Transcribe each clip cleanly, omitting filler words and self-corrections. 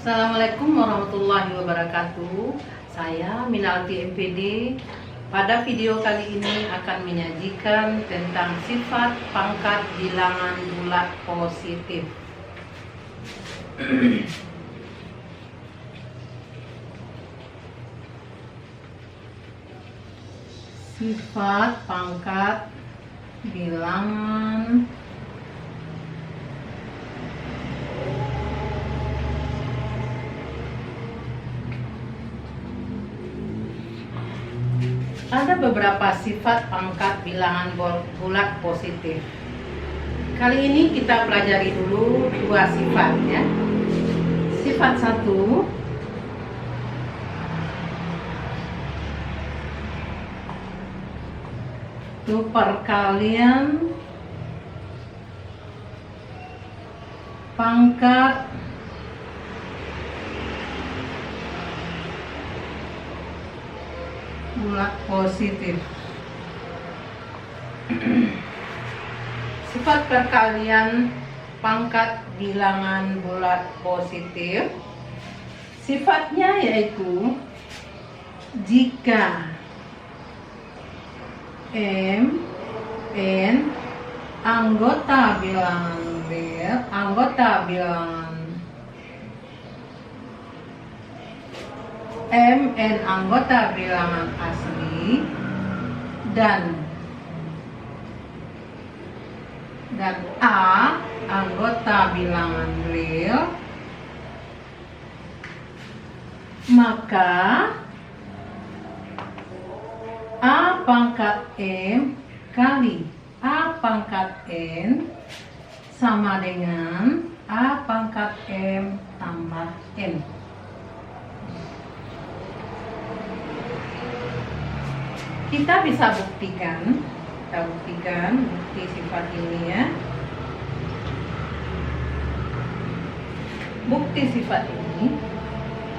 Assalamualaikum warahmatullahi wabarakatuh. Saya Minalti MPD. Pada video kali ini akan menyajikan tentang sifat pangkat bilangan bulat positif. Sifat pangkat bilangan ada beberapa sifat pangkat bilangan bulat positif. Kali ini kita pelajari dulu dua sifat ya. Sifat satu, itu perkalian pangkat bulat positif. Sifat perkalian pangkat bilangan bulat positif, sifatnya yaitu jika M, N anggota bilangan M, N anggota bilangan asli dan A anggota bilangan real, maka A pangkat M kali A pangkat N sama dengan A pangkat M tambah N. Kita bisa buktikan bukti sifat ini ya. Bukti sifat ini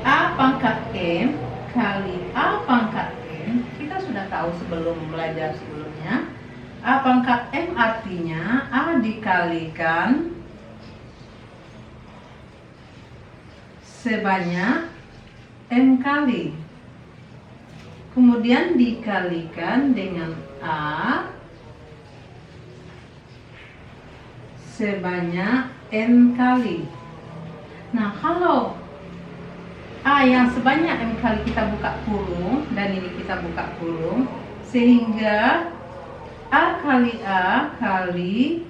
A pangkat M kali A pangkat N, kita sudah tahu sebelum belajar sebelumnya. A pangkat M artinya A dikalikan sebanyak M kali, kemudian dikalikan dengan A sebanyak N kali. Nah, kalau A yang sebanyak M kali kita buka kurung, dan ini kita buka kurung, sehingga A kali A kali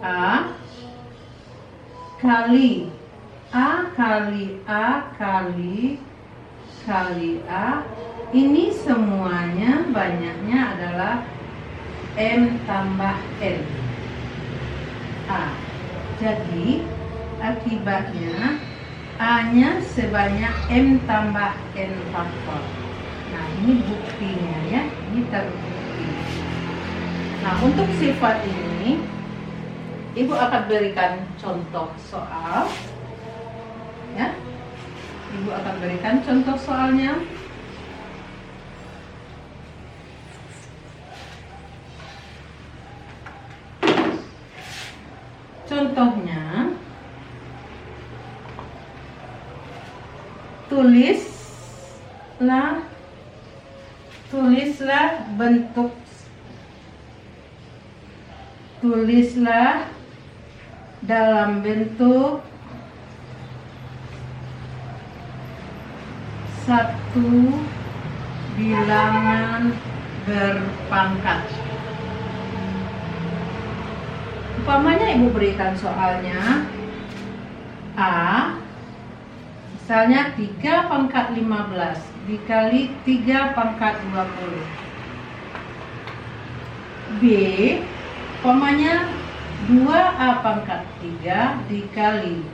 A kali A kali A kali A, ini semuanya banyaknya adalah M tambah N A. Jadi akibatnya A-nya sebanyak M tambah N faktor. Nah, ini buktinya ya, ini terbukti. Nah, untuk sifat ini Ibu akan berikan contoh soal ya. Ibu akan berikan contoh soalnya. Contohnya, tulislah dalam bentuk satu bilangan berpangkat. Umpamanya Ibu berikan soalnya A, misalnya 3 pangkat 15 dikali 3 pangkat 20. B, umpamanya 2A pangkat 3 dikali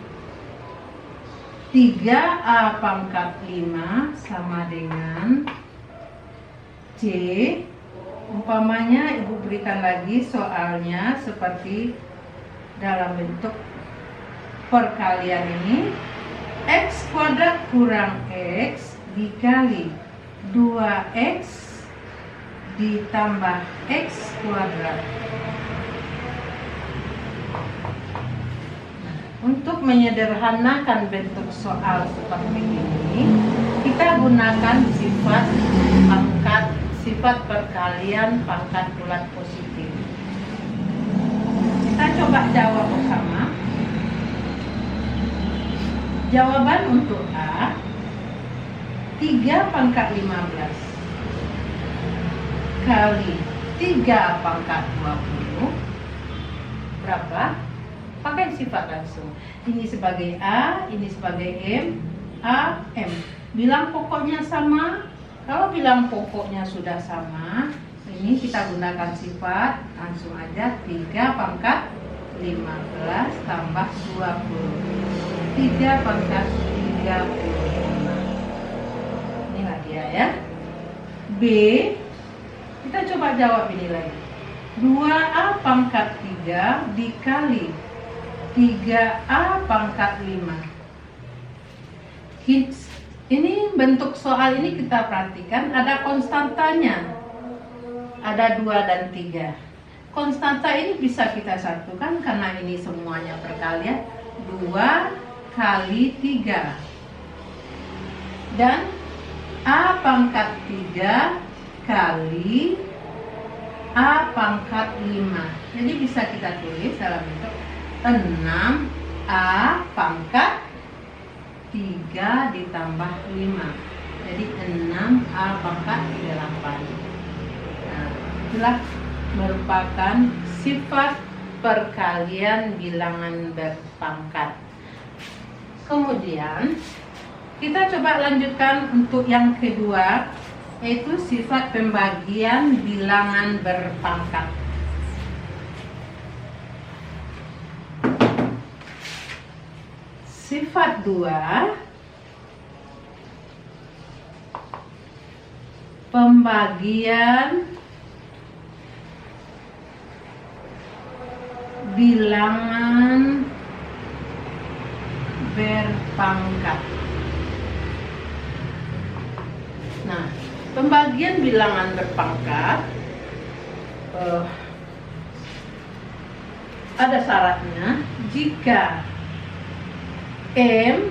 3A pangkat 5 sama dengan C. Umpamanya Ibu berikan lagi soalnya seperti dalam bentuk perkalian ini, X kuadrat kurang X dikali 2X ditambah X kuadrat. Untuk menyederhanakan bentuk soal seperti ini, kita gunakan sifat perkalian pangkat bulat positif. Kita coba jawab bersama. Jawaban untuk A, 3 pangkat 15 kali 3 pangkat 20 berapa? Pakai sifat langsung. Ini sebagai A, ini sebagai M, A, M. Bilang pokoknya sama. Kalau bilang pokoknya sudah sama, ini kita gunakan sifat langsung aja. 3 pangkat 15 tambah 20. 3 pangkat 35. Inilah dia ya. B, kita coba jawab ini lagi. 2A pangkat 3 dikali 3A pangkat 5. Ini bentuk soal ini kita perhatikan ada konstantanya. Ada 2 dan 3. Konstanta ini bisa kita satukan karena ini semuanya perkalian. 2 kali 3. Dan A pangkat 3 kali A pangkat 5. Jadi bisa kita tulis dalam bentuk 6A pangkat 3 ditambah 5. Jadi 6A pangkat 38. Nah, itulah merupakan sifat perkalian bilangan berpangkat. Kemudian kita coba lanjutkan untuk yang kedua, yaitu sifat pembagian bilangan berpangkat. Sifat 2, pembagian bilangan berpangkat. Nah, pembagian bilangan berpangkat ada syaratnya. Jika N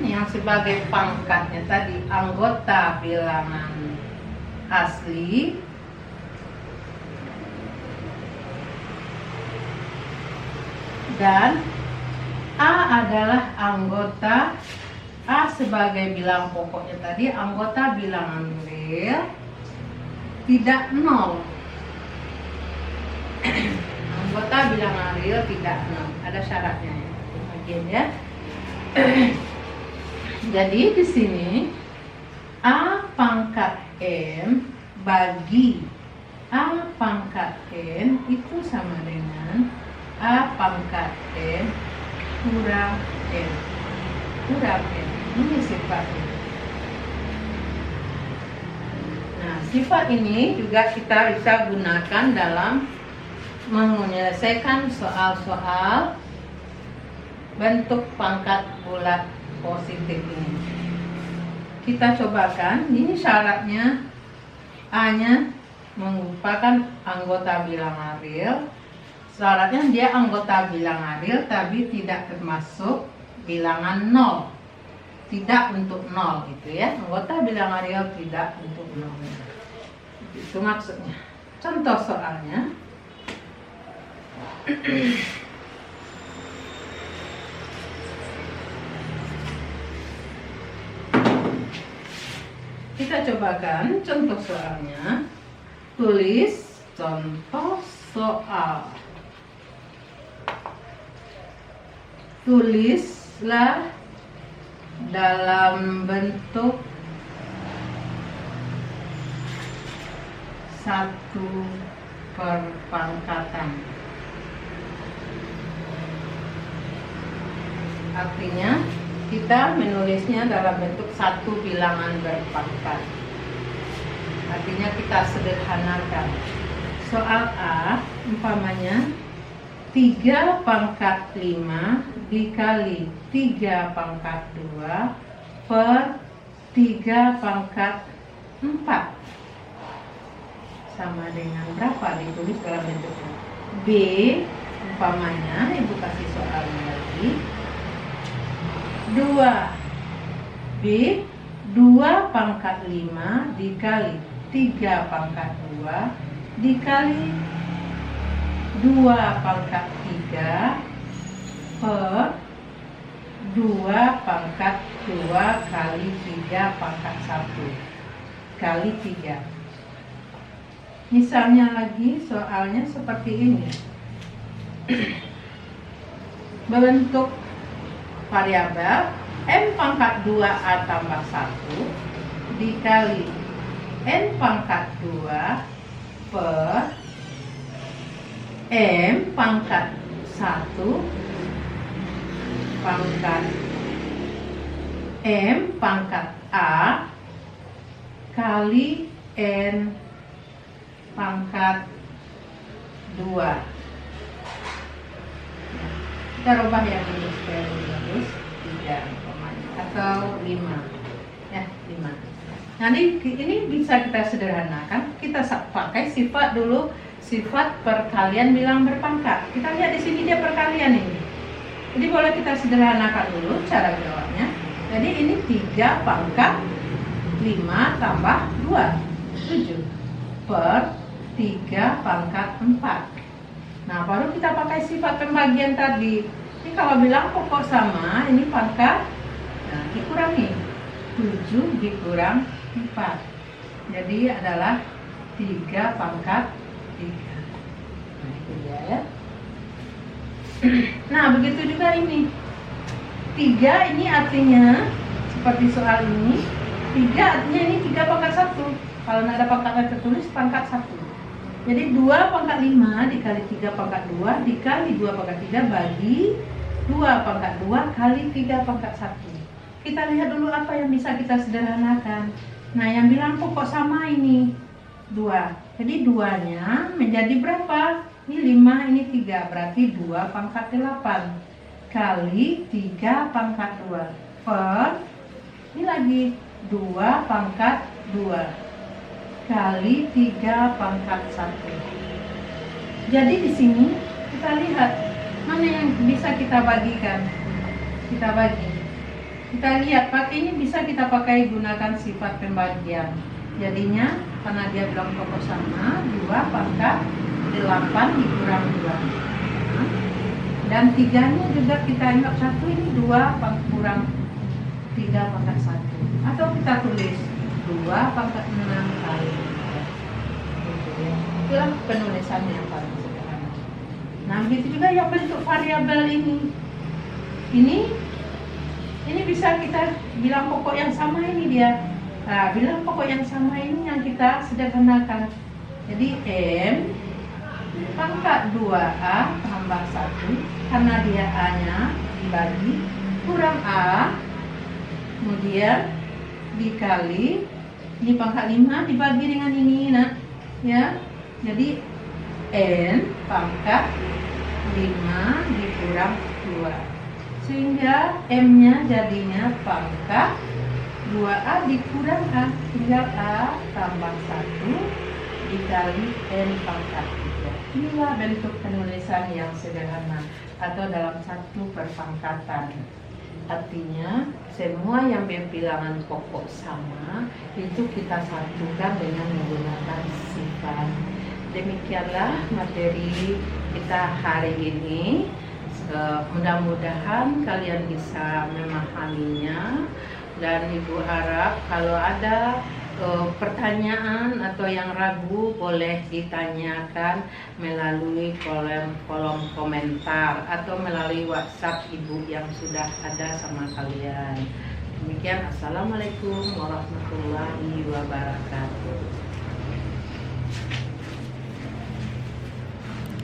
yang sebagai pangkatnya tadi anggota bilangan asli, dan A adalah anggota, A sebagai bilang pokoknya tadi anggota bilangan real, tidak nol. Anggota bilangan real tidak nol. Ada syaratnya ya. Bagian ya. Jadi di sini A pangkat M bagi A pangkat N itu sama dengan A pangkat N kurang N. Kurang N. Ini sifatnya. Nah, sifat ini juga kita bisa gunakan dalam menyelesaikan soal-soal bentuk pangkat bulat positif ini. Kita cobakan. Ini syaratnya A-nya merupakan anggota bilangan real. Syaratnya dia anggota bilangan real tapi tidak termasuk bilangan nol. Tidak untuk nol gitu ya. Anggota bilangan real tidak untuk nol. Itu maksudnya. Contoh soalnya. Kita cobakan contoh soalnya. Tulis contoh soal. Tulislah dalam bentuk satu perpangkatan. Artinya kita menulisnya dalam bentuk satu bilangan berpangkat. Artinya kita sederhanakan. Soal A umpamanya 3 pangkat 5 dikali 3 pangkat 2 per 3 pangkat 4 sama dengan berapa? Ditulis dalam bentuknya. B umpamanya, ibu kasih soalnya lagi. dikali 2. B, 2 pangkat 5 dikali 3 pangkat 2 dikali 2 pangkat 3 per 2 pangkat 2 kali 3 pangkat 1 kali 3. Misalnya lagi soalnya seperti ini. Berbentuk variabel M pangkat 2A tambah 1 dikali N pangkat 2 per M pangkat 1 pangkat M pangkat A kali N pangkat 2. Kita rubah yang ini supaya lebih bagus. 3 atau 5 ya, 5. Nanti ini bisa kita sederhanakan. Kita pakai sifat dulu, sifat perkalian bilang berpangkat. Kita lihat di sini dia perkalian ini. Jadi boleh kita sederhanakan dulu cara jawabnya. Jadi ini 3 pangkat 5 tambah 2 7 per 3 pangkat 4. Nah, baru kita pakai sifat pembagian tadi. Ini kalau bilang pokok sama, ini pangkat, nah dikurangi 7 dikurang 4. Jadi adalah 3 pangkat 3. Nah, itu dia ya. Nah, begitu juga ini. 3 ini artinya seperti soal ini. 3 artinya ini 3 pangkat 1. Kalau nggak ada pangkat tertulis pangkat 1. Jadi 2 pangkat 5 dikali 3 pangkat 2 dikali 2 pangkat 3 bagi 2 pangkat 2 kali 3 pangkat 1. Kita lihat dulu apa yang bisa kita sederhanakan. Nah, yang bilang pokok sama ini 2. Jadi 2-nya menjadi berapa? Ini 5, ini 3. Berarti 2 pangkat 8 kali 3 pangkat 2 per ini lagi 2 pangkat 2 kali 3 pangkat 1. Jadi di sini kita lihat mana yang bisa kita bagikan. Kita bagi. Kita lihat pakai ini bisa kita pakai gunakan sifat pembagian. Jadinya karena dia bilang pokok sama 2 pangkat 8 dikurang 2. Dan 3-nya juga kita anggap 1 ini 2 kurang 3 pangkat 1. Atau kita tulis 2 pangkat 6 kali 3. Itulah penulisannya yang paling sederhana. Nah, begitu juga yang bentuk variabel ini. Ini bisa kita bilang pokok yang sama ini dia. Nah, bilang pokok yang sama ini yang kita sederhanakan. Jadi M pangkat 2A tambah 1 karena dia A-nya dibagi kurang A, kemudian dikali ini pangkat 5 dibagi dengan ini, nak ya. Jadi N pangkat 5 dikurang 2 sehingga M-nya jadinya pangkat 2A dikurang A, tinggal A tambah 1 dikali N pangkat 3. Inilah bentuk penulisan yang sederhana atau dalam satu perpangkatan. Artinya semua yang berbilangan pokok sama itu kita satukan dengan menggunakan sifat. Demikianlah materi kita hari ini. Mudah-mudahan kalian bisa memahaminya, dan Ibu harap kalau ada pertanyaan atau yang ragu boleh ditanyakan melalui kolom komentar atau melalui WhatsApp Ibu yang sudah ada sama kalian. Demikian, Assalamualaikum warahmatullahi wabarakatuh.